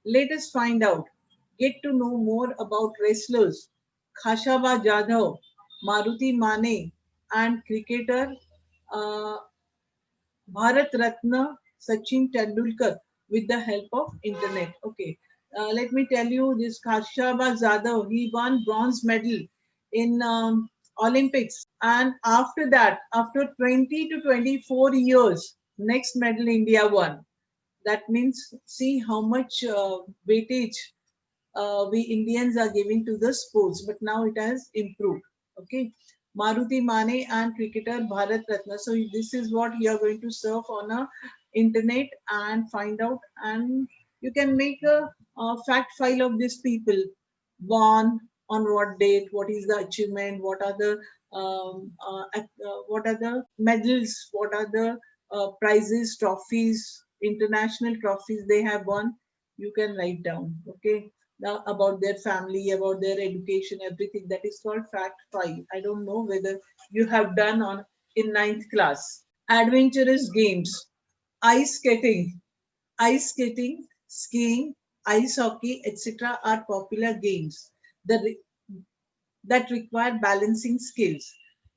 Let us find out, get to know more about wrestlers Khashaba Jadhav, Maruti Mane, and cricketer uh, Bharat Ratna Sachin Tendulkar with the help of internet. Okay, let me tell you this Khashaba Jadhav, he won bronze medal in Olympics, and after that, after 20 to 24 years, next medal India won. That means see how much weightage we Indians are giving to the sports, but now it has improved. Okay, Maruti Mane and cricketer Bharat Ratna. So this is what you are going to surf on a internet and find out, and you can make a fact file of these people. Born on what date? What is the achievement? What are the medals? What are the prizes, trophies, international trophies they have won? You can write down. Okay, now about their family, about their education, everything. That is called fact file. I don't know whether you have done on in ninth class. Adventurous games, ice skating, skiing, ice hockey, etc. are popular games that, that require balancing skills.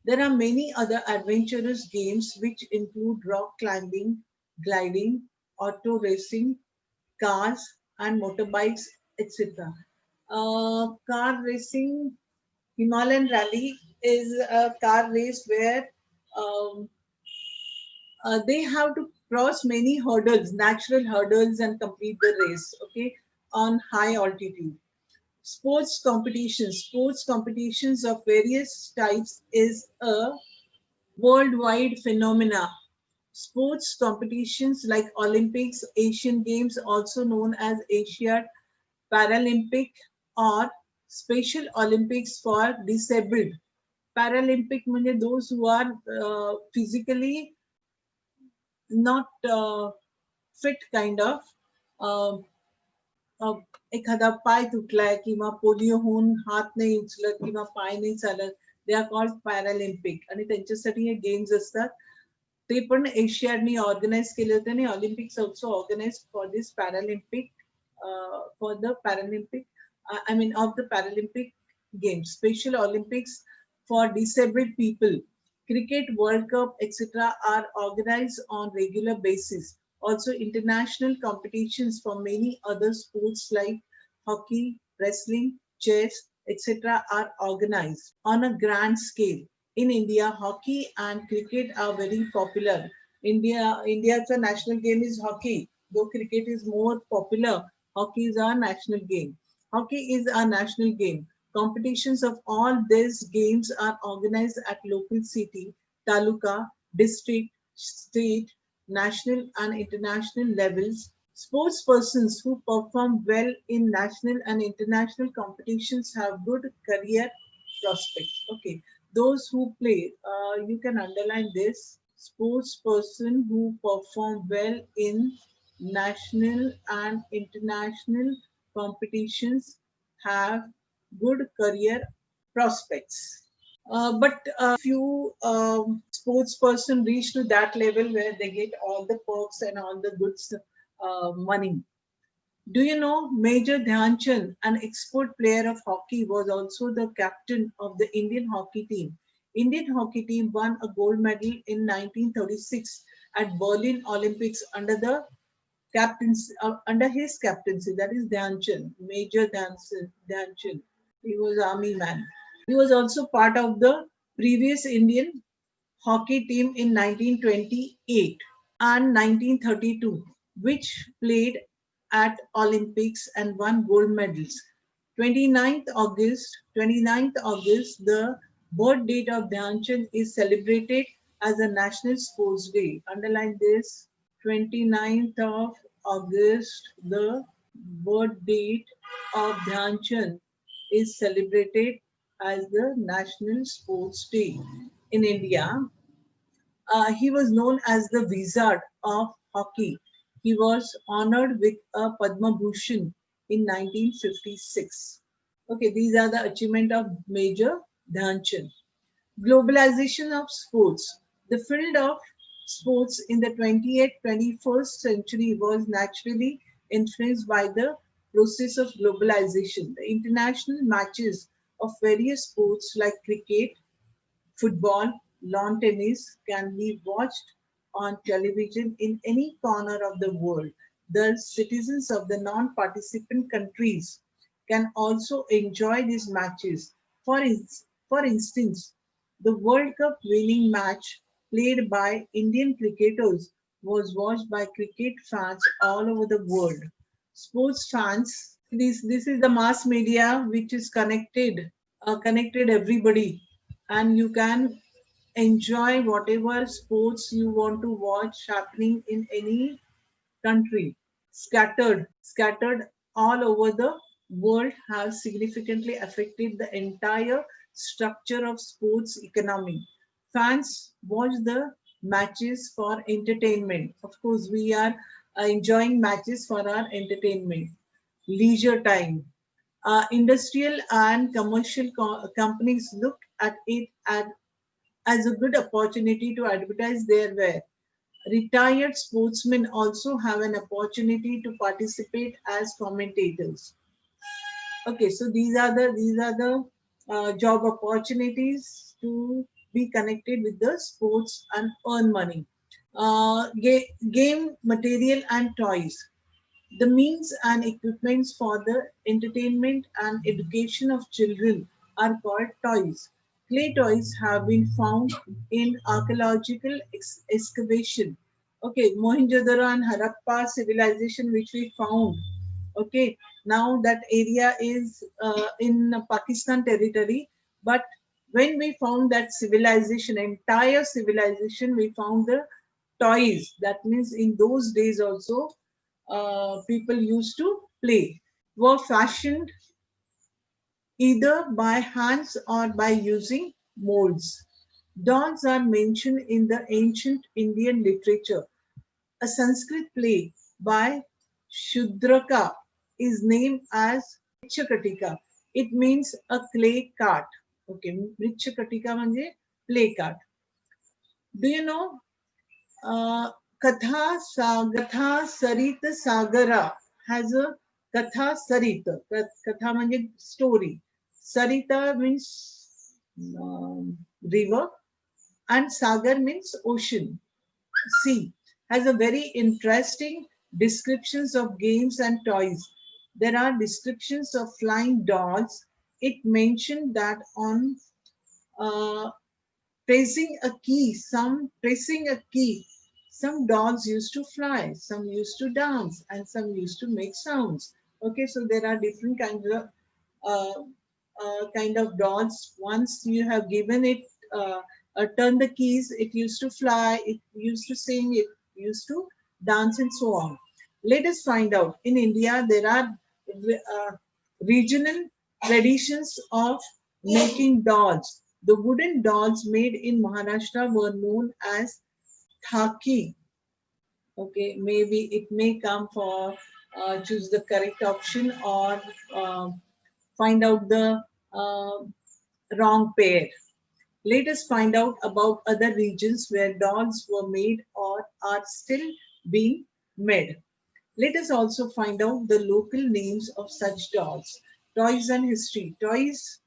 There are many other adventurous games which include rock climbing, gliding, auto racing, cars and motorbikes, etc. Car racing, Himalayan Rally is a car race where um, they have to cross many hurdles, natural hurdles, and complete the race. Okay, on high altitude. Sports competitions of various types is a worldwide phenomena. Sports competitions like Olympics, Asian Games, also known as Asiad, Paralympic, or Special Olympics for disabled. Paralympic means those who are physically not fit kind of. Uh, एखादा पाय तुटलाय किंवा polio होऊन हात नाही उचलत किंवा पाय नाही चालत, they are called Paralympic, आणि त्यांच्यासाठी हे गेम्स असतात. ते पण एशियाडनी ऑर्गनाईज केले होते आणि Olympics also organise for this Paralympic for the Paralympic I mean of the Paralympic games, special Olympics for disabled people. Cricket World Cup, etc., are organized on regular basis. Also, international competitions for many other sports like hockey, wrestling, chess, etc., are organized on a grand scale. In India, hockey and cricket are very popular. India's national game is hockey, though cricket is more popular. Hockey is our national game. Hockey is our national game. Competitions of all these games are organized at local city, taluka, district, state, national and international levels. Sports persons who perform well in national and international competitions have good career prospects. Okay, those who play, you can underline this. Sports person who perform well in national and international competitions have good career prospects. But few sports person reach to that level where they get all the perks and all the goods, money. Do you know Major Dhyan Chand, an expert player of hockey, was also the captain of the Indian hockey team. Indian hockey team won a gold medal in 1936 at Berlin Olympics under his captaincy. That is Dhyan Chand, Major Dhyan Chand. He was army man. He was also part of the previous Indian hockey team in 1928 and 1932, which played at Olympics and won gold medals. 29th August, the birth date of Dhyanchand is celebrated as a National Sports Day. Underline this, 29th of August, the birth date of Dhyanchand is celebrated as the National Sports Day. In India, he was known as the Wizard of Hockey. He was honored with a Padma Bhushan in 1956. Okay, these are the achievement of Major Dhyanchand. Globalization of sports. The field of sports in the 20th, 21st century was naturally influenced by the process of globalization. The international matches of various sports like cricket, football, lawn tennis can be watched on television in any corner of the world. The citizens of the non participant countries can also enjoy these matches. For instance, the World Cup winning match played by Indian cricketers was watched by cricket fans all over the world. Sports fans, this is the mass media which is connected everybody, and you can enjoy whatever sports you want to watch happening in any country. Scattered all over the world, have significantly affected the entire structure of sports economy. Fans watch the matches for entertainment. Of course, we are enjoying matches for our entertainment. Leisure time. Industrial and commercial companies look at it as a good opportunity to advertise their wear. Retired sportsmen also have an opportunity to participate as commentators. Okay, so these are the job opportunities to be connected with the sports and earn money. Game material and toys. The means and equipments for the entertainment and education of children are called toys. Clay toys have been found in archaeological excavation. Okay, Mohenjo-daro and Harappa civilization, which we found. Okay, now that area is in Pakistan territory, but when we found that civilization, entire civilization, we found the toys. That means in those days also, people used to play, were fashioned either by hands or by using molds. Dolls are mentioned in the ancient Indian literature. A Sanskrit play by Shudraka is named as Mrichakatika. It means a clay cart. Okay, Mrichakatika means play cart. Do you know Katha Sarit Sagara has a Katha Sarita. Katha means story. Sarita means river, and Sagar means ocean, sea. Has a very interesting descriptions of games and toys. There are descriptions of flying dolls. It mentioned that on uh, pressing a key, some dolls used to fly, some used to dance, and some used to make sounds. Okay, so there are different uh, kind of dolls. Once you have given it turn the keys, it used to fly, it used to sing, it used to dance, and so on. Let us find out. In India, there are uh, regional traditions of making dolls. The wooden dolls made in Maharashtra were known as thaki. Okay, maybe it may come for choose the correct option, or uh, find out the uh, wrong pair. Let us find out about other regions where dolls were made or are still being made. Let us also find out the local names of such dolls. Toys and history. Toys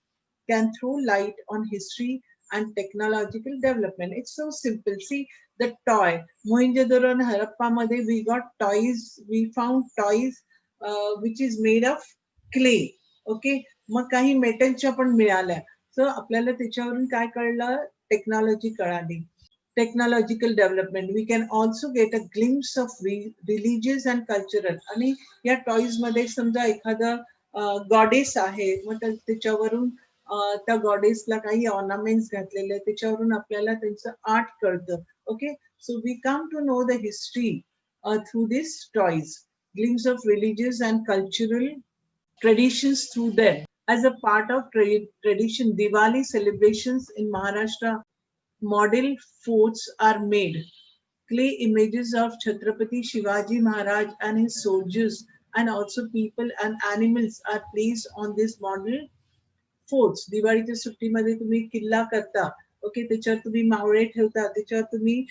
can throw light on history and technological development. It's so simple. See, the toy. Mohenjo-daro and Harappa मध्ये we got toys. We found toys which is made of clay. Okay. मग काही मेटलच्या पण मिळाल्या. So आपल्याला त्याच्यावरून काय कळलं? Technology कळाली. Technological development. We can also get a glimpse of religious and cultural. आणि या टॉईज मध्ये समजा एखादा गॉडेस आहे, मग त्याच्यावरून त्या गॉडेसला काही ऑर्नामेंट्स घातलेले, त्याच्यावरून आपल्याला त्यांचं आर्ट कळतं. Okay, so we come to know the history through this toys. Glimpse of religious and cultural traditions through them. As a part of tradition, Diwali celebrations in Maharashtra, model forts are made. Clay images of Chhatrapati Shivaji Maharaj and his soldiers, and also people and animals, are placed on this model forts. दिवाळीच्या सुट्टीमध्ये तुम्ही किल्ला करता. Okay, त्याच्यावर तुम्ही मावळे ठेवता, त्याच्यावर तुम्ही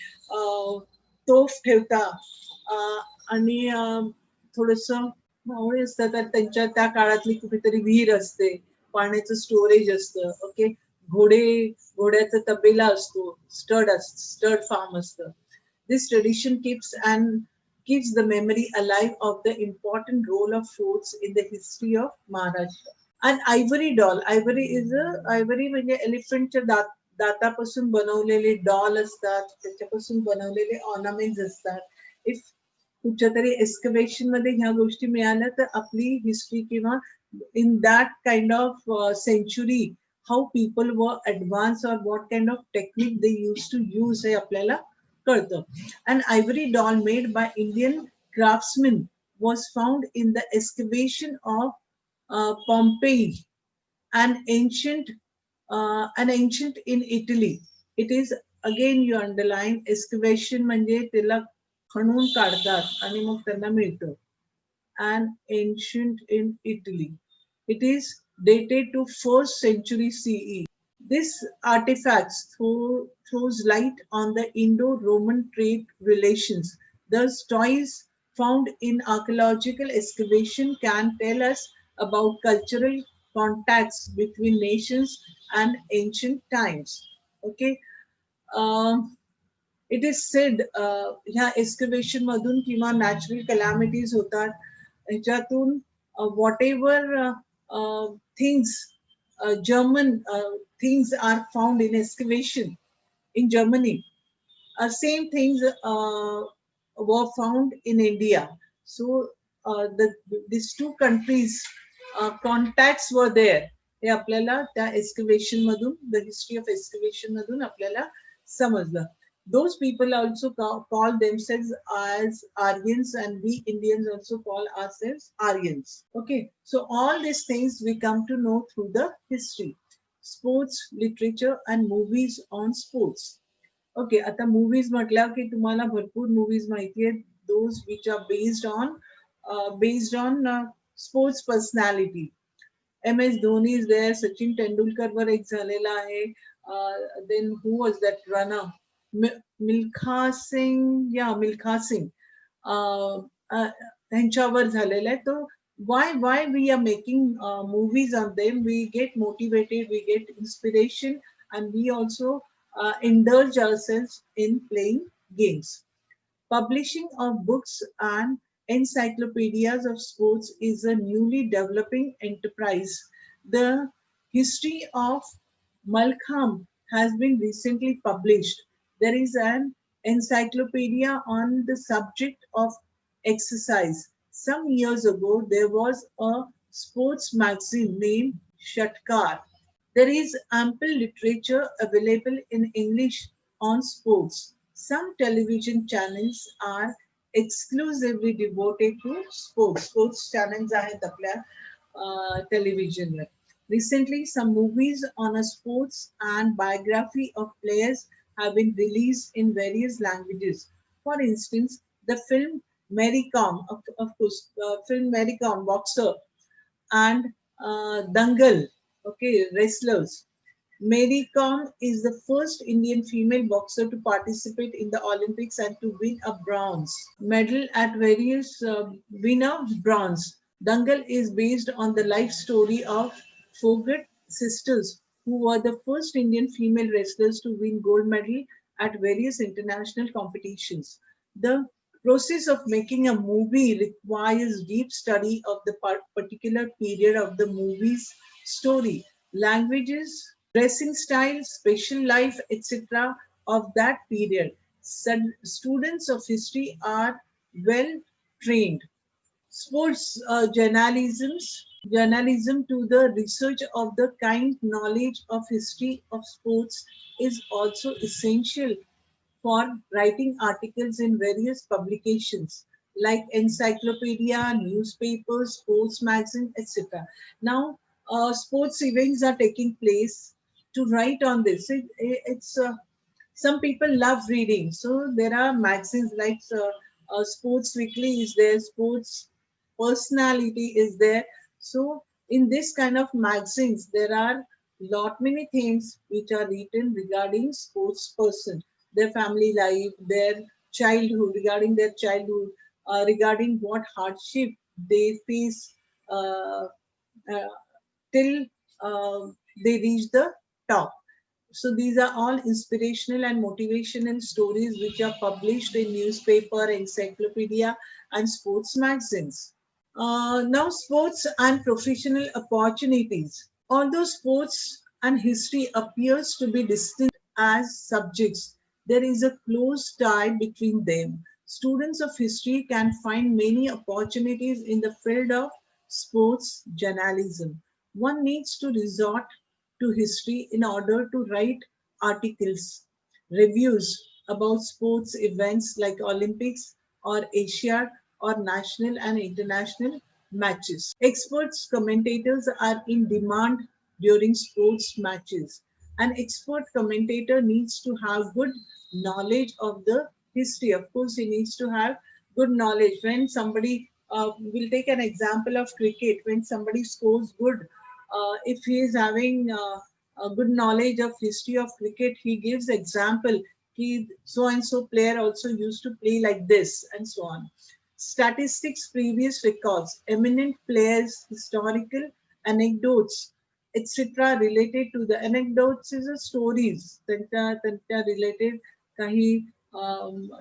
तोफ ठेवता, आणि थोडस मावळे असतात तर त्यांच्या त्या काळातली कुठेतरी विहीर असते, पाण्याचं स्टोरेज असतं. ओके, घोडे, घोड्याचा तबेला असतो, स्टड फार्म असतं. This tradition keeps the memory alive of the important role of forts in the history of Maharashtra. And ivory doll. Ivory म्हणजे एलिफंटच्या दातापासून बनवलेले डॉल असतात, त्याच्यापासून बनवलेले ऑर्नामेंट्स असतात. इफ कुठच्या तरी एक्सकवेशन मध्ये ह्या गोष्टी मिळाल्या तर आपली हिस्ट्री किंवा in that kind of century how people वर ऍडव्हान्स और what kind of technique they use to use हे आपल्याला कळतं. An ivory doll made by Indian craftsmen was found in the excavation of Pompeii, an ancient in Italy. It is again you underline excavation म्हणजे त्याला खणून काढतात आणि मग त्यांना मिळतं. An ancient in Italy. It is dated to 1st century CE. This artifact throws light on the Indo-Roman trade relations. Thus, toys found in archaeological excavation can tell us about cultural contacts between nations and ancient times. Okay. Um, it is said ह्या excavation मधून किंवा natural calamities होतात ह्याच्यातून whatever things German things are found in excavation in Germany, same things were found in India. So these two countries contacts were there. हे आपल्याला त्या excavation मधून the history of excavation मधून आपल्याला समजलं. Those people also call themselves as Aryans, and we Indians also call ourselves Aryans. Okay, so all these things we come to know through the history, sports, literature, and movies on sports. ओके, आता movies म्हटलं की तुम्हाला भरपूर movies माहिती आहेत, those which are based on sports personality. M S Dhoni is there, Sachin Tendulkar वर एक झालेला आहे. Then who was that runner, Milkha Singh त्यांच्यावर झालेला आहे. तो why we are making movies on them, we get motivated, we get inspiration, and we also indulge ourselves in playing games. Publishing of books and encyclopedias of sports is a newly developing enterprise. The history of Malkham has been recently published. There is an encyclopedia on the subject of exercise. Some years ago, there was a sports magazine named Shatkar. There is ample literature available in English on sports. Some television channels are exclusively devoted to sports. Sports channels आहेत आपल्या television. Recently, some movies on a sports and biography of players have been released in various languages. For instance, the film Mary Kom, of course, film Mary Kom, boxer, and Dangal, okay, wrestlers. Mary Kom is the first Indian female boxer to participate in the Olympics and to win a bronze medal at various winner bronze. Dangal is based on the life story of Fogart sisters, who were the first Indian female wrestlers to win gold medal at various international competitions. The process of making a movie requires deep study of the particular period of the movie's story, languages, dressing style, special life, etc. of that period. Students of history are well trained. Sports journalism to the research of the kind knowledge of history of sports is also essential for writing articles in various publications like encyclopedia, newspapers, sports magazine, etc. Now, sports events are taking place. To write on this, it's some people love reading, so there are magazines like Sports Weekly is there, Sports Personality is there. So in this kind of magazines, there are lot many things which are written regarding sports person, their family life, their childhood, regarding what hardship they face uh, uh, till uh, they reach the top. So these are all inspirational and motivational stories which are published in newspaper, encyclopedia, and sports magazines. Now, sports and professional opportunities. Although sports and history appears to be distinct as subjects, there is a close tie between them. Students of history can find many opportunities in the field of sports journalism. One needs to resort to history in order to write articles, reviews about sports events like Olympics or Asia or national and international matches. Experts commentators are in demand during sports matches. An expert commentator needs to have good knowledge of the history. Of course, he needs to have good knowledge. When somebody, will take an example of cricket, when somebody scores good, if he is having a good knowledge of history of cricket, he gives example. He so and so player also used to play like this, and so on. Statistics, previous records, eminent players, historical anecdotes, etc. related to the anecdotes is a stories that are related kahi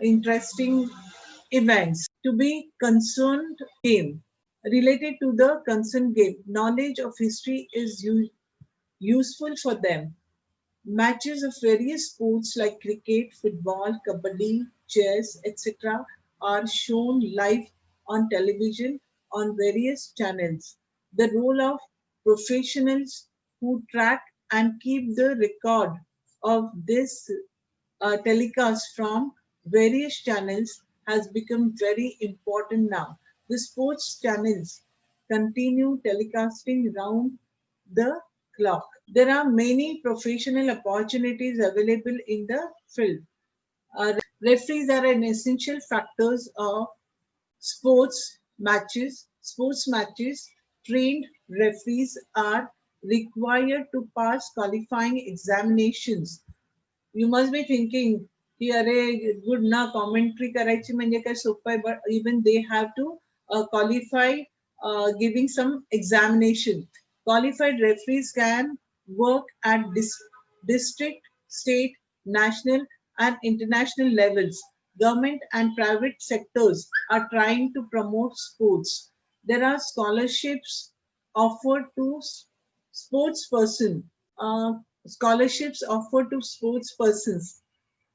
interesting events to be concerned game related to the concerned game. Knowledge of history is useful for them. Matches of various sports like cricket, football, kabaddi, chess, etc., are shown live on television on various channels. The role of professionals who track and keep the record of this telecast from various channels has become very important now. The sports channels continue telecasting round the clock. There are many professional opportunities available in the field. Referees are an essential factors of sports matches. Sports matches, trained referees are required to pass qualifying examinations. You must be thinking की अरे good ना commentary करायची म्हणजे काय सोपं आहे but even they have to qualify giving some examination. Qualified referees can work at district, state, national and international levels. Government and private sectors are trying to promote sports. There are scholarships offered to sports person, uh, scholarships offered to sports persons.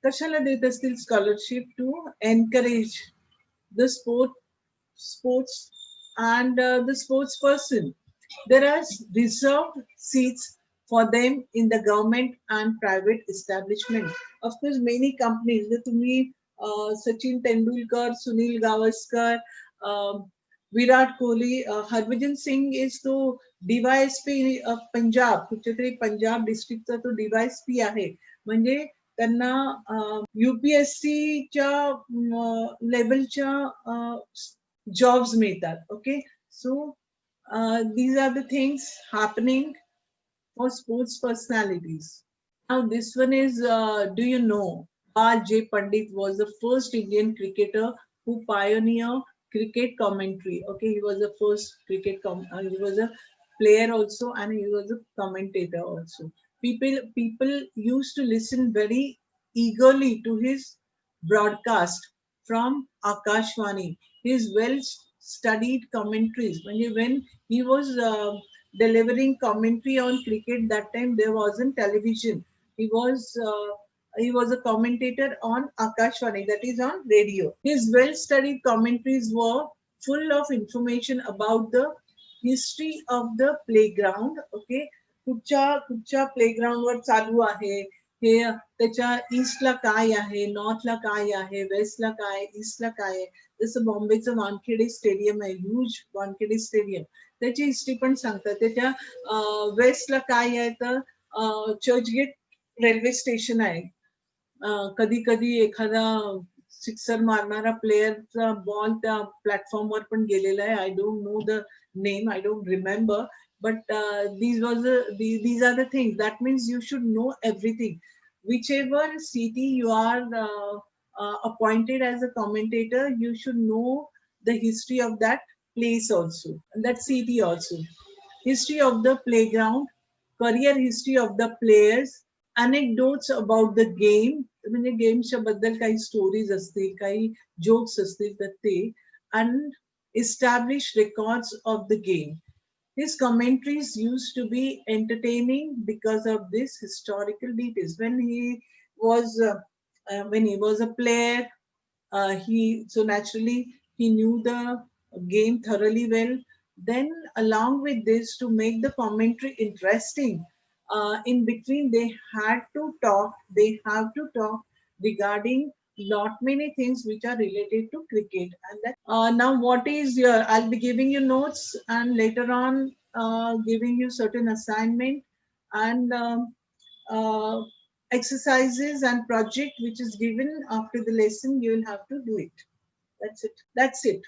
कशाला देत असतील scholarship to encourage the sports and the sports person. There are reserved seats for them in the government and private establishment. Of course, many companies, जर तुम्ही Sachin Tendulkar, Sunil Gavaskar, Virat Kohli, Harbhajan Singh is तो DySP Punjab, कुठच्या तरी पंजाब डिस्ट्रिक्टचा तो DySP आहे. म्हणजे त्यांना UPSCच्या लेवलच्या jobs मिळतात. Okay, so these are the things happening for sports personalities. Now this one is, do you know R.J. Pandit was the first Indian cricketer who pioneered cricket commentary. Okay, he was the first he was a player also and he was a commentator also. People used to listen very eagerly to his broadcast from Akashvani. His well studied commentaries. When he was delivering commentary on cricket, that time there wasn't television. He was a commentator on Akashvani, that is on radio. His well-studied commentaries were full of information about the history of the playground. Okay, कुठच्या playground वर चालू आहे, हे त्याच्या ईस्टला काय आहे, नॉर्थला काय आहे, वेस्टला काय, ईस्टला काय आहे. जसं बॉम्बेचं वानखेडे स्टेडियम आहे, ह्यूज वानखेडे स्टेडियम, त्याची हिस्ट्री पण सांगतात. त्याच्या वेस्टला काय आहे तर चर्चगेट रेल्वे स्टेशन आहे. कधी कधी एखादा सिक्सर मारणारा प्लेयरचा बॉल त्या प्लॅटफॉर्मवर पण गेलेला आहे. I don't know the name, I don't remember, but these are the things. That means you should know everything. Whichever city you are appointed as a commentator, you should know the history of that place also, and that city also. History of the playground, career history of the players, anecdotes about the game, म्हणजे गेमच्या बद्दल काही stories असतील, काही jokes असतील तर ते, and established records of the game. His commentaries used to be entertaining because of this historical details. When he was a player, he so naturally he knew the game thoroughly well. Then, along with this, to make the commentary interesting, in between they had to talk. They have to talk regarding lot many things which are related to cricket. Now, what is your? I'll be giving you notes, and later on, giving you certain assignment and uh, exercises and project which is given after the lesson. You will have to do it. That's it. That's it.